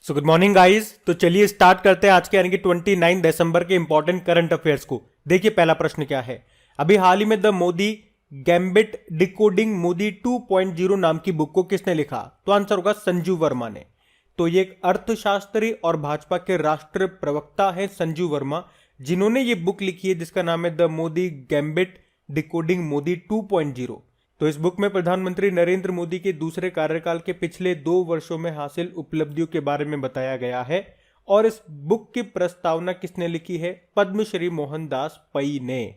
So good morning guys. तो चलिए start करते हैं आज के यानी कि 29 दिसंबर के इंपॉर्टेंट करंट अफेयर्स को। देखिए पहला प्रश्न क्या है। अभी हाल ही में the Modi gambit decoding Modi 2.0 नाम की बुक को किसने लिखा? तो आंसर होगा संजीव वर्मा ने। तो ये एक अर्थशास्त्री और भाजपा के राष्ट्रीय प्रवक्ता है संजीव वर्मा, जिन्होंने ये बुक लिखी है जिसका नाम है the Modi gambit decoding Modi 2.0। तो इस बुक में प्रधानमंत्री नरेंद्र मोदी के दूसरे कार्यकाल के पिछले 2 वर्षों में हासिल उपलब्धियों के बारे में बताया गया है। और इस बुक की प्रस्तावना किसने लिखी है? पद्मश्री मोहनदास पई ने।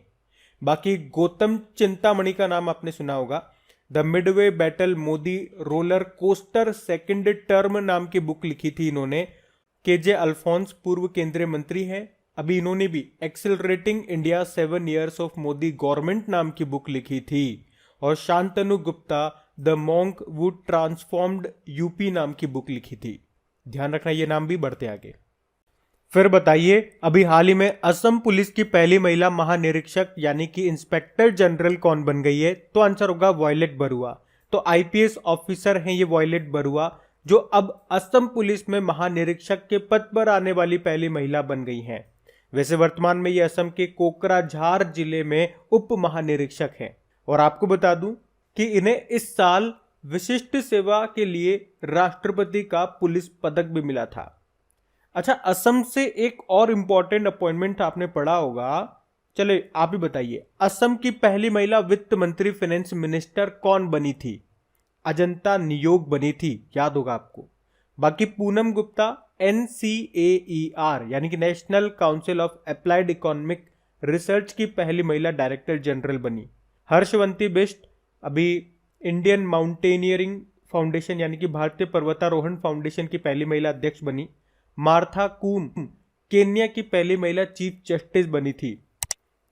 बाकी गौतम चिंतामणि का नाम आपने सुना होगा। The Midway battle Modi roller coaster second term नाम की बुक लिखी थी इन्होंने। केजे अल्फोंस पूर्व केंद्रीय मंत्री हैं। अभी इन्होंने भी accelerating India 7 years of Modi government नाम की बुक लिखी थी। और Shantanu Gupta the monk would transformed UP नाम की बुक लिखी थी। ध्यान रखना ये नाम भी बढ़ते आगे। फिर बताइए अभी हाल ही में असम पुलिस की पहली महिला महानिरीक्षक यानी कि इंस्पेक्टर जनरल कौन बन गई है? तो आंसर होगा वॉयलेट बरुआ। तो आईपीएस ऑफिसर हैं ये वॉयलेट बरुआ, जो अब असम पुलिस में महानिरीक्षक के पद पर आने वाली पहली महिला बन गई हैं। वैसे वर्तमान में ये असम के कोकराझार जिले में उप महानिरीक्षक हैं। और आपको बता दूं कि इन्हें इस साल विशिष्ट सेवा के लिए राष्ट्रपति का पुलिस पदक भी मिला था। अच्छा, असम से एक और इंपॉर्टेंट अपॉइंटमेंट आपने पढ़ा होगा, चले आप ही बताइए। असम की पहली महिला वित्त मंत्री फाइनेंस मिनिस्टर कौन बनी थी? अजंता नियोग बनी थी, याद होगा आपको। बाकी पूनम गुप्ता NCAER यानी कि national council of applied economic research की पहली महिला डायरेक्टर जनरल बनी। हर्षवंती बिष्ट अभी इंडियन माउंटेनियरिंग फाउंडेशन यानी कि भारतीय पर्वतारोहण फाउंडेशन की पहली महिला अध्यक्ष बनी। मार्था कूम केन्या की पहली महिला चीफ जस्टिस बनी थी।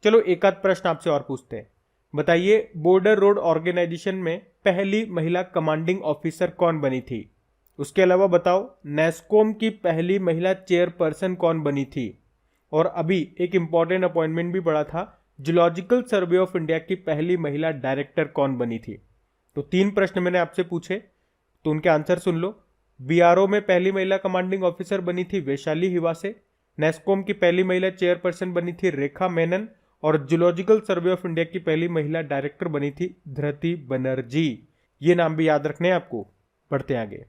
चलो एक आध प्रश्न आपसे और पूछते हैं। बताइए बॉर्डर रोड ऑर्गेनाइजेशन में पहली महिला कमांडिंग ऑफिसर कौन बनी थी? उसके अलावा बताओ नेस्कॉम की पहली महिला चेयरपर्सन कौन बनी थी? और अभी एक इंपॉर्टेंट अपॉइंटमेंट भी पड़ा था, जूलॉजिकल सर्वे ऑफ इंडिया की पहली महिला डायरेक्टर कौन बनी थी? तो 3 प्रश्न मैंने आपसे पूछे, तो उनके आंसर सुन लो। बीआरओ में पहली महिला कमांडिंग ऑफिसर बनी थी वैशाली हिवासे। नेस्कॉम की पहली महिला चेयरपर्सन बनी थी रेखा मेनन। और जूलॉजिकल सर्वे ऑफ इंडिया की पहली महिला डायरेक्टर बनी थी धृति बनर्जी। ये नाम भी याद रखने हैं आपको। बढ़ते आगे।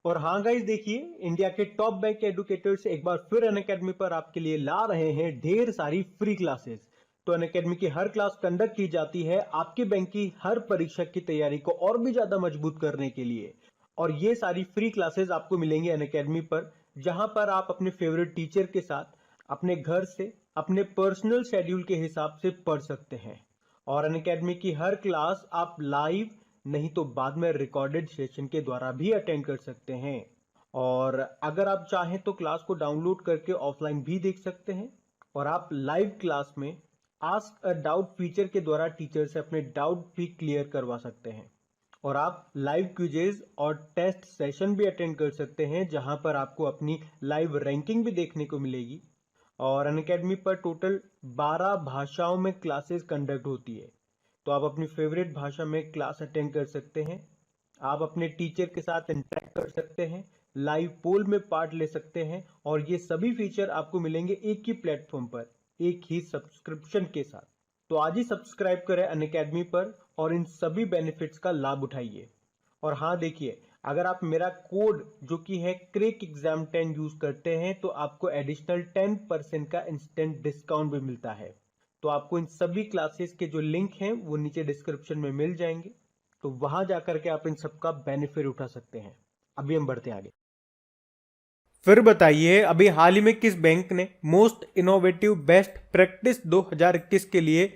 और हाँ गाइस, देखिए इंडिया के टॉप बैंक एडुकेटर्स एक बार फिर अनअकैडमी पर आपके लिए ला रहे हैं ढेर सारी फ्री क्लासेस। तो अनअकैडमी की हर क्लास कंडक्ट की जाती है आपके बैंक की हर परीक्षा की तैयारी को और भी ज्यादा मजबूत करने के लिए। और ये सारी फ्री क्लासेस आपको मिलेंगी अनअकैडमी पर, जहां पर आप अपने फेवरेट टीचर के साथ अपने घर से अपने पर्सनल शेड्यूल के हिसाब से पढ़ सकते हैं। और अनअकैडमी की हर क्लास आप लाइव नहीं तो बाद में रिकॉर्डेड सेशन के द्वारा भी अटेंड कर सकते हैं। और अगर आप चाहें तो क्लास को डाउनलोड करके ऑफलाइन भी देख सकते हैं। और आप लाइव क्लास में आस्क अ डाउट फीचर के द्वारा टीचर से अपने डाउट भी क्लियर करवा सकते हैं। और आप लाइव क्विजेज और टेस्ट सेशन भी अटेंड कर सकते हैं, जहां पर आपको अपनी लाइव रैंकिंग भी देखने को मिलेगी। और अनअकैडमी पर टोटल 12 भाषाओं में क्लासेस कंडक्ट होती है, तो आप अपनी फेवरेट भाषा में क्लास अटेंड कर सकते हैं। आप अपने टीचर के साथ इंटरेक्ट कर सकते हैं, लाइव पोल में पार्ट ले सकते हैं। और ये सभी फीचर आपको मिलेंगे एक ही प्लेटफॉर्म पर, एक ही सब्सक्रिप्शन के साथ। तो आज ही सब्सक्राइब करें अनअकैडमी पर और इन सभी बेनिफिट्स का लाभ उठाइए। और हाँ देखिए, अगर आप मेरा कोड जो कि है क्रेक एग्जाम 10 यूज करते हैं तो आपको एडिशनल 10% का इंस्टेंट डिस्काउंट भी मिलता है। तो आपको इन सभी क्लासेस के जो लिंक हैं वो नीचे डिस्क्रिप्शन में मिल जाएंगे, तो वहां जाकर के आप इन सबका बेनिफिट उठा सकते हैं। अभी हम बढ़ते हैं आगे। फिर बताइए अभी हाल ही में किस बैंक ने मोस्ट इनोवेटिव बेस्ट प्रैक्टिस 2021 के लिए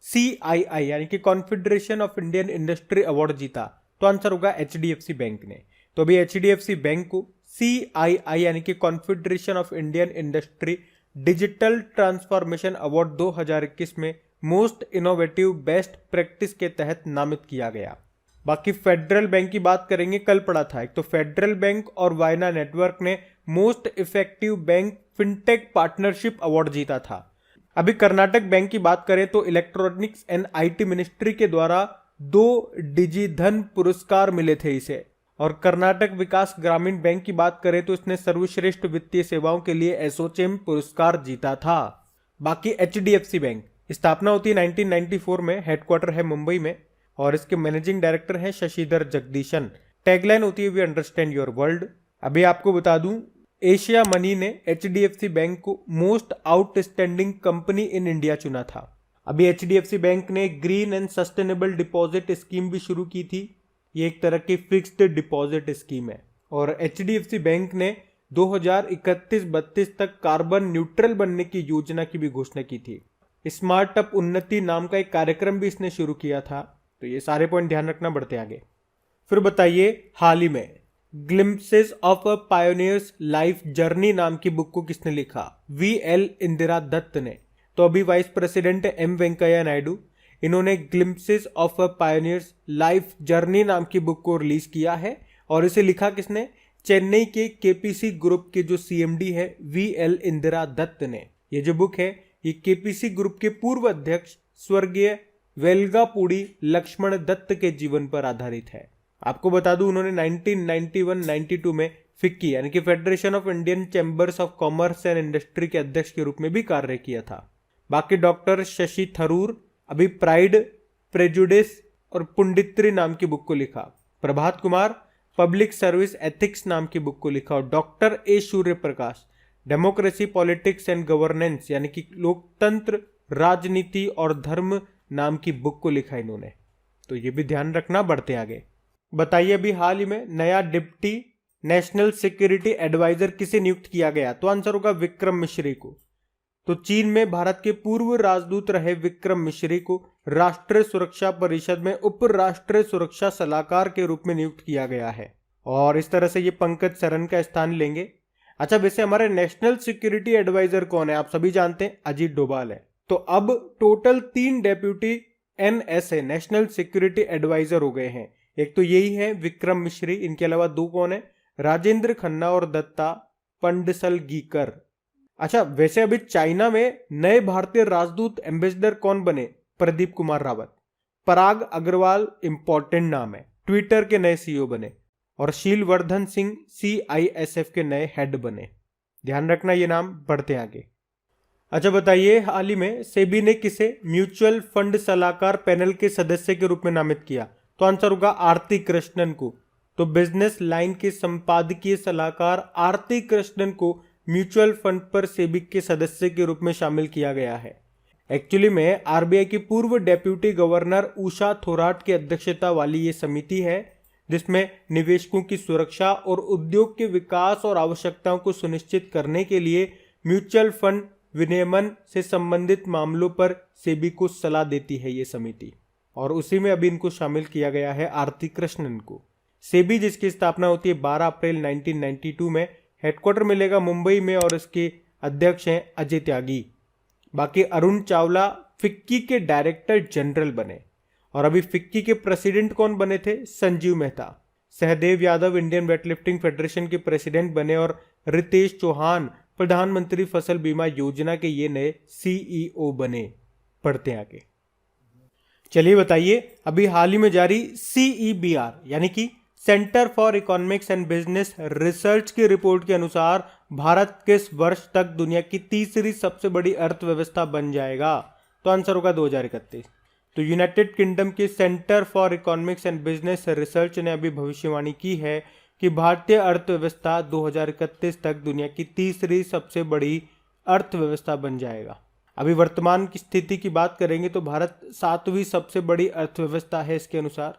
CII यानी कि confederation of Indian industry award जीता? तो आंसर होगा HDFC बैंक ने। तो अभी HDFC बैंक को CII यानी कि confederation of Indian industry digital transformation award 2021 में मोस्ट इनोवेटिव बेस्ट प्रैक्टिस के तहत नामित किया गया। बाकी फेडरल बैंक की बात करेंगे, कल पड़ा था एक, तो फेडरल बैंक और वायना नेटवर्क ने most effective bank fintech partnership award जीता था। अभी कर्नाटक बैंक की बात करें तो इलेक्ट्रॉनिक्स एंड IT मिनिस्ट्री के द्वारा 2 डिजिधन पुरस्कार मिले थे इसे। और कर्नाटक विकास ग्रामीण बैंक की बात करें तो इसने सर्वश्रेष्ठ वित्तीय सेवाओं के लिए एसोचेम पुरस्कार जीता था। बाकी एचडीएफसी बैंक स्थापना होती है 1994 में, हेडक्वार्टर है मुंबई में और इसके मैनेजिंग डायरेक्टर हैं शशिधर जगदीशन। टैगलाइन होती है वी अंडरस्टैंड योर वर्ल्ड। अभी आपको बता दूं, एशिया मनी ने एचडीएफसी बैंक को most outstanding company in India चुना था। अभी एचडीएफसी बैंक ने green and sustainable deposit scheme भी शुरू की थी। ये एक तरह की फिक्स्ड डिपॉजिट स्कीम है और एचडीएफसी बैंक ने 2031-32 तक कार्बन न्यूट्रल बनने की योजना की भी घोषणा की थी। स्मार्ट अप उन्नति नाम का एक कार्यक्रम भी इसने शुरू किया था। तो ये सारे पॉइंट ध्यान रखना, बढ़ते आगे। फिर बताइए, हाल ही में glimpses of a pioneer's life journey नाम की बुक को किसने लिखा? वीएल इंदिरा दत्त ने। तो अभी vice president M Venkaiah Naidu, इन्होंने glimpses of a pioneer's life journey नाम की बुक को रिलीज किया है और इसे लिखा किसने? चेन्नई के केपीसी ग्रुप के जो सीएमडी है वीएल इंदिरा दत्त ने। ये जो बुक है ये केपीसी ग्रुप के पूर्व अध्यक्ष स्वर्गीय वेलगापुड़ी लक्ष्मण दत्त के जीवन पर आधारित है। आपको बता दूं, उन्होंने 1991-92 में फिक्की यानी कि federation of Indian chambers of commerce and industry के अध्यक्ष के रूप में भी कार्य किया था। बाकी डॉक्टर शशि थरूर अभी प्राइड, प्रेजुडिस और पुंडित्री नाम की बुक को लिखा। Prabhat Kumar public service ethics नाम की बुक को लिखा और doctor A Surya Prakash democracy politics and governance यानी कि लोकतंत्र, राजनीति और धर्म नाम की बुक को लिखा इन्होंने। तो ये भी ध्यान रखना, बढ़ते आगे। बताइए, अभी हाल ही में नया डिप्टी नेशनल सिक्योरिटी एडवाइजर किसे नियुक्त किया गया? तो आंसर होगा विक्रम मिश्री को। तो चीन में भारत के पूर्व राजदूत रहे विक्रम मिश्री को राष्ट्रीय सुरक्षा परिषद में उप राष्ट्रीय सुरक्षा सलाहकार के रूप में नियुक्त किया गया है और इस तरह से ये पंकज सरन का स्थान लेंगे। अच्छा, वैसे हमारे नेशनल सिक्योरिटी एडवाइजर कौन है? आप सभी जानते हैं, अजीत डोभाल है। तो अब total 3 deputy NSA national security advisor हो गए हैं। एक तो यही है विक्रम मिश्री, इनके अलावा 2 कौन है? राजेंद्र खन्ना और दत्ता पंडसलगीकर। अच्छा, वैसे अभी चाइना में नए भारतीय राजदूत एम्बेसडर कौन बने? प्रदीप कुमार रावत। पराग अग्रवाल इंपॉर्टेंट नाम है, ट्विटर के नए सीईओ बने और शीलवर्धन सिंह सीआईएसएफ के नए हेड बने। ध्यान रखना ये नाम, बढ़ते आगे। अच्छा बताइए, हाल ही में सेबी ने किसे म्यूचुअल फंड सलाहकार पैनल के सदस्य के रूप में नामित किया? तो आंसर होगा आरती कृष्णन को। तो बिजनेस लाइन के संपादकीय सलाहकार आरती कृष्णन को म्यूचुअल फंड पर सेबी के सदस्य के रूप में शामिल किया गया है। एक्चुअली में आरबीआई की पूर्व डेप्यूटी गवर्नर उषा थोराट की अध्यक्षता वाली ये समिति है जिसमें निवेशकों की सुरक्षा और उद्योग के विकास और आवश्यकताओं को सुनिश्चित करने के लिए म्यूचुअल फंड विनियमन से संबंधित मामलों पर सेबी को सलाह देती है ये समिति, और उसी में अभी इनको शामिल किया गया है आरती कृष्णन को। सेबी जिसकी स्थापना होती है 12 अप्रैल 1992 में, हेडक्वार्टर मिलेगा मुंबई में और इसके अध्यक्ष हैं अजय त्यागी। बाकी अरुण चावला फिक्की के डायरेक्टर जनरल बने और अभी फिक्की के प्रेसिडेंट कौन बने थे? Sanjeev Mehta. Sahdev Yadav Indian weightlifting federation के प्रेसिडेंट बने और रितेश चौहान प्रधानमंत्री फसल बीमा योजना के ये नए सीईओ बने। पढ़ते आगे। चलिए बताइए, अभी हाल ही में जारी CEBR यानी कि centre for economics and business research की रिपोर्ट के अनुसार भारत किस वर्ष तक दुनिया की तीसरी सबसे बड़ी अर्थव्यवस्था बन जाएगा? तो आंसर होगा 2031। तो यूनाइटेड किंगडम के centre for economics and business research ने अभी भविष्यवाणी की है कि भारतीय अर्थव्यवस्था 2031 तक दुनिया की तीसरी सबसे बड़ी अर्थव्यवस्था बन जाएगा। अभी वर्तमान की स्थिति की बात करेंगे तो भारत 7वीं सबसे बड़ी अर्थव्यवस्था है इसके अनुसार।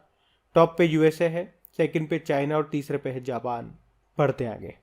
टॉप पे यूएसए है, सेकंड पे चाइना और तीसरे पे है जापान। बढ़ते आगे।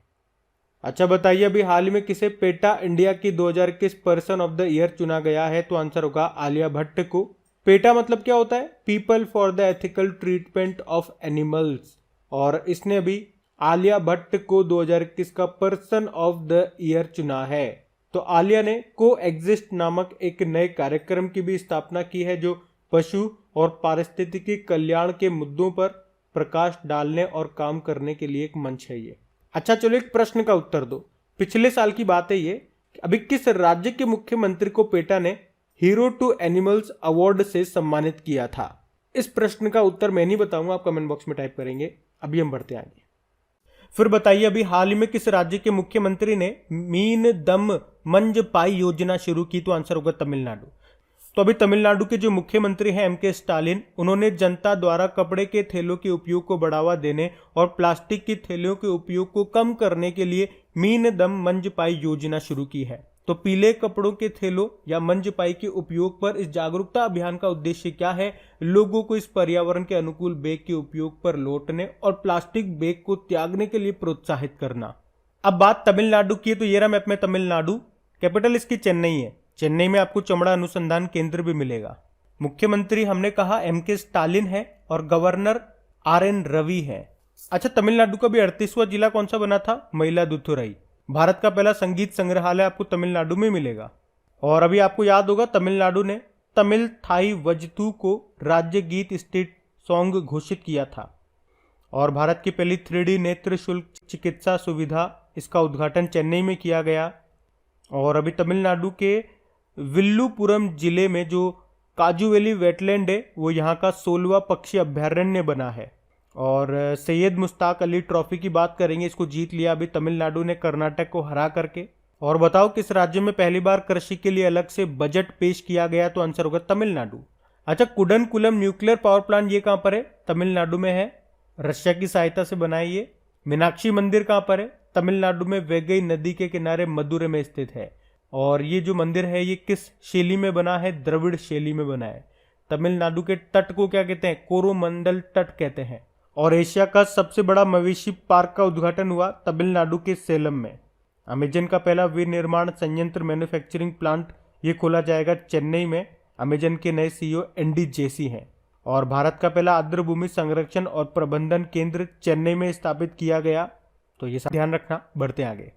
अच्छा बताइए, अभी हाल ही में किसे पेटा इंडिया की 2021 पर्सन ऑफ द ईयर चुना गया है? तो आंसर होगा आलिया भट्ट को। पेटा मतलब क्या होता है? People for the ethical treatment of animals, और इसने अभी आलिया भट्ट को 2021 का पर्सन ऑफ द ईयर चुना है। तो आलिया ने को एग्जिस्ट नामक एक नए कार्यक्रम की भी स्थापना की है जो पशु और पारिस्थितिकी कल्याण के मुद्दों पर प्रकाश डालने और काम करने के लिए एक मंच है ये। अच्छा चलो एक प्रश्न का उत्तर दो। पिछले साल की बात है ये, अभी किस राज्य के मुख्यमंत्री को पेटा ने हीरो टू एनिमल्स अवार्ड से सम्मानित किया था? इस प्रश्न का उत्तर मैं नहीं बताऊंगा, आप कमेंट बॉक्स में टाइप करेंगे। अभी हम बढ़ते आगे। फिर बताइए अभी हाल ही में किस राज्य के मुख्यमंत्री ने मीन दम मंज पाई योजना शुरू की? तो आंसर होगा तमिलनाडु। तो अभी तमिलनाडु के जो मुख्यमंत्री हैं एम.के. स्टालिन, उन्होंने जनता द्वारा कपड़े के थैलों के उपयोग को बढ़ावा देने और प्लास्टिक की थैलियों के उपयोग को कम करने के लिए मीन दम मंज पाई योजना शुरू की है। तो पीले कपड़ों के थैलों या मंज पाई के उपयोग पर इस जागरूकता अभियान का उद्देश्य क्या है? लोगों को इस पर्यावरण के अनुकूल बैग के उपयोग पर लौटने और प्लास्टिक बैग को त्यागने के लिए प्रोत्साहित करना। अब बात तमिलनाडु की, तो ये रहा मैप में तमिलनाडु, कैपिटल इसकी चेन्नई है। चेन्नई में आपको चमड़ा अनुसंधान केंद्र भी मिलेगा। मुख्यमंत्री हमने कहा एम.के. स्टालिन है और गवर्नर आर.एन. रवि है। अच्छा, तमिलनाडु का भी 38वां जिला कौन सा बना था? मयिलादुथुराई। भारत का पहला संगीत संग्रहालय आपको तमिलनाडु में मिलेगा। और अभी आपको याद होगा तमिलनाडु ने तमिल थाई वजतू को राज्य गीत स्टेट सॉन्ग घोषित किया था। और भारत की पहली 3D नेत्र शुल्क चिकित्सा सुविधा, इसका उद्घाटन चेन्नई में किया गया। और अभी तमिलनाडु के विल्लुपुरम जिले में जो काजूवेली वेटलैंड है वो यहाँ का 16वां पक्षी अभ्यारण्य बना है। और सैयद मुश्ताक अली ट्रॉफी की बात करेंगे, इसको जीत लिया अभी तमिलनाडु ने कर्नाटक को हरा करके। और बताओ किस राज्य में पहली बार कृषि के लिए अलग से बजट पेश किया गया? तो आंसर होगा तमिलनाडु। अच्छा, कुडनकुलम न्यूक्लियर पावर प्लांट ये कहाँ पर है? तमिलनाडु में है, रशिया की सहायता से बना है ये। मीनाक्षी मंदिर कहाँ पर है? तमिलनाडु में वैगई नदी के किनारे मदुरै में स्थित है। और ये जो मंदिर है ये किस शैली में बना है? द्रविड़ शैली में बना है। तमिलनाडु के तट को क्या कहते हैं? कोरोमंडल तट कहते हैं। और एशिया का सबसे बड़ा मवेशी पार्क का उद्घाटन हुआ तमिलनाडु के सेलम में। अमेजन का पहला विनिर्माण संयंत्र मैन्युफैक्चरिंग प्लांट ये खोला जाएगा चेन्नई में। अमेजन के नए सीईओ एंडी जेसी हैं। और भारत का पहला आर्द्र भूमि संरक्षण और प्रबंधन केंद्र चेन्नई में स्थापित किया गया। तो ये सब ध्यान रखना। बढ़ते आगे।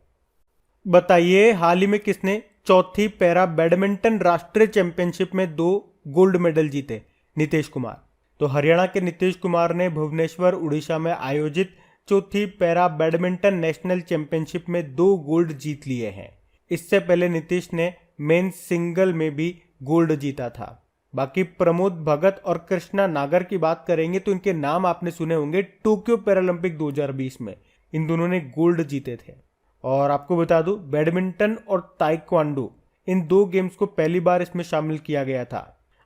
बताइए हाल ही में किसने चौथी पैरा बैडमिंटन राष्ट्रीय चैंपियनशिप में 2 गोल्ड मेडल जीते? नीतीश कुमार। तो हरियाणा के नीतीश कुमार ने भुवनेश्वर उड़ीसा में आयोजित चौथी पैरा बैडमिंटन नेशनल चैंपियनशिप में 2 गोल्ड जीत लिए हैं। इससे पहले नीतीश ने मेंस सिंगल में भी गोल्ड जीता था। बाकी प्रमोद भगत और कृष्णा नागर की बात करेंगे तो इनके नाम आपने सुने होंगे टोक्यो पैरालंपिक 2020 में। इन दोनों ने गोल्ड जीते थे। और आपको बता दूं बैडमिंटन और ताइक्वांडो इन 2 गेम्स को पहली बार इसमें शामिल किया गया था।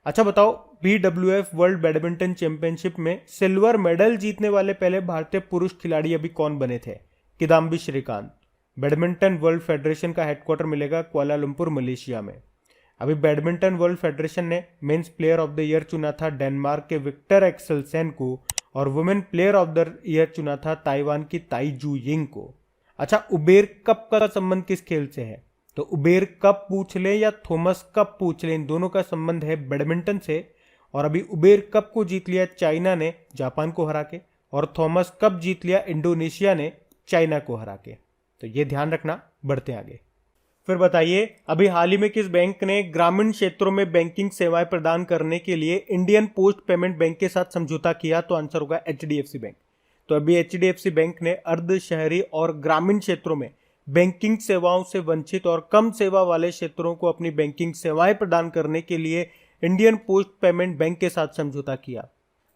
अच्छा बताओ BWF वर्ल्ड बैडमिंटन चैंपियनशिप में सिल्वर मेडल जीतने वाले पहले भारतीय पुरुष खिलाड़ी अभी कौन बने थे? Kidambi Srikanth. Badminton world federation का हेडक्वार्टर मिलेगा कुआलालंपुर मलेशिया में। अभी बैडमिंटन वर्ल्ड फेडरेशन ने men's player of the year चुना था डेनमार्क के विक्टर एक्सेलसेन को और women player of the year चुना था ताइवान की ताई जू यिंग को। अच्छा, उबेर कप का संबंध किस खेल से है? तो उबेर कप पूछ ले या थॉमस कप पूछ ले, इन दोनों का संबंध है बैडमिंटन से। और अभी उबेर कप को जीत लिया चाइना ने जापान को हरा के, और थॉमस कप जीत लिया इंडोनेशिया ने चाइना को हरा के। तो ये ध्यान रखना। बढ़ते आगे। फिर बताइए अभी हाल ही में किस बैंक ने ग्रामीण क्षेत्रों में बैंकिंग सेवाएं प्रदान करने के लिए इंडियन पोस्ट पेमेंट बैंक के साथ समझौता किया? तो आंसर होगा HDFC बैंक। तो अभी HDFC बैंक ने अर्ध शहरी और ग्रामीण क्षेत्रों में बैंकिंग सेवाओं से वंचित और कम सेवा वाले क्षेत्रों को अपनी बैंकिंग सेवाएं प्रदान करने के लिए इंडियन पोस्ट पेमेंट बैंक के साथ समझौता किया।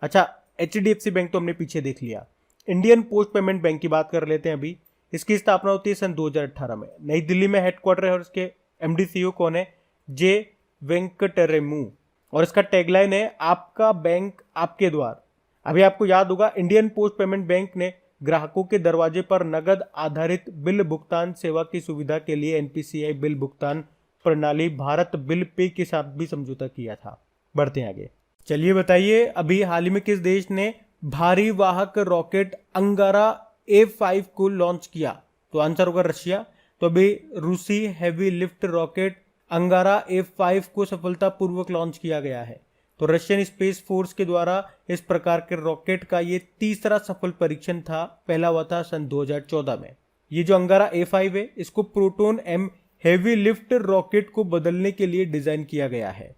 अच्छा, HDFC बैंक तो हमने पीछे देख लिया। इंडियन पोस्ट पेमेंट बैंक की बात कर लेते हैं। अभी इसकी स्थापना होती है सन 2018 में। नई दिल्ली में हेडक्वार्टर है और इसके MD CEO कौन है? जे वेंकटरेमू। और इसका टैगलाइन है आपका बैंक आपके द्वार। अभी आपको याद होगा इंडियन पोस्ट पेमेंट बैंक ने ग्राहकों के दरवाजे पर नगद आधारित बिल भुगतान सेवा की सुविधा के लिए NPCI बिल भुगतान प्रणाली भारत बिल पे के साथ भी समझौता किया था। बढ़ते हैं आगे। चलिए बताइए अभी हाल ही में किस देश ने भारी वाहक रॉकेट अंगारा A5 को लॉन्च किया? तो आंसर होगा रशिया। तो अभी रूसी हैवी लिफ्ट रॉकेट अंगारा A5 को सफलतापूर्वक लॉन्च किया गया है। तो रशियन स्पेस फोर्स के द्वारा इस प्रकार के रॉकेट का ये तीसरा सफल परीक्षण था। पहला हुआ था सन 2014 में। ये जो अंगारा A5 है इसको proton M heavy lift rocket को बदलने के लिए डिजाइन किया गया है।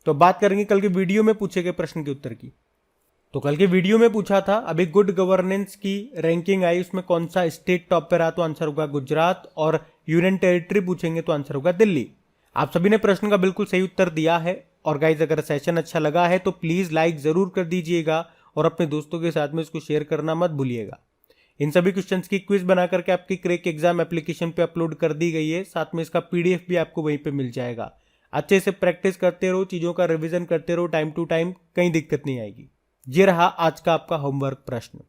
तो बात करेंगे कल के वीडियो में पूछे गए प्रश्न के उत्तर की। तो कल के वीडियो में पूछा था अभी गुड गवर्नेंस की रैंकिंग आई, उसमें कौन सा स्टेट टॉप पर रहा? तो आंसर होगा गुजरात। और यूनियन टेरिटरी पूछेंगे तो आंसर होगा दिल्ली। आप सभी ने प्रश्न का बिल्कुल सही उत्तर दिया है। और गाइज अगर सेशन अच्छा लगा है तो प्लीज लाइक जरूर कर दीजिएगा और अपने दोस्तों के साथ में इसको शेयर करना मत भूलिएगा। इन सभी क्वेश्चंस की क्विज बना करके आपकी क्रैक एग्जाम एप्लीकेशन पे अपलोड कर दी गई है, साथ में इसका पीडीएफ भी आपको वहीं पे मिल जाएगा। अच्छे से प्रैक्टिस करते रहो, चीज़ों का रिवीजन करते रहो टाइम टू टाइम, कहीं दिक्कत नहीं आएगी। ये रहा आज का आपका होमवर्क प्रश्न।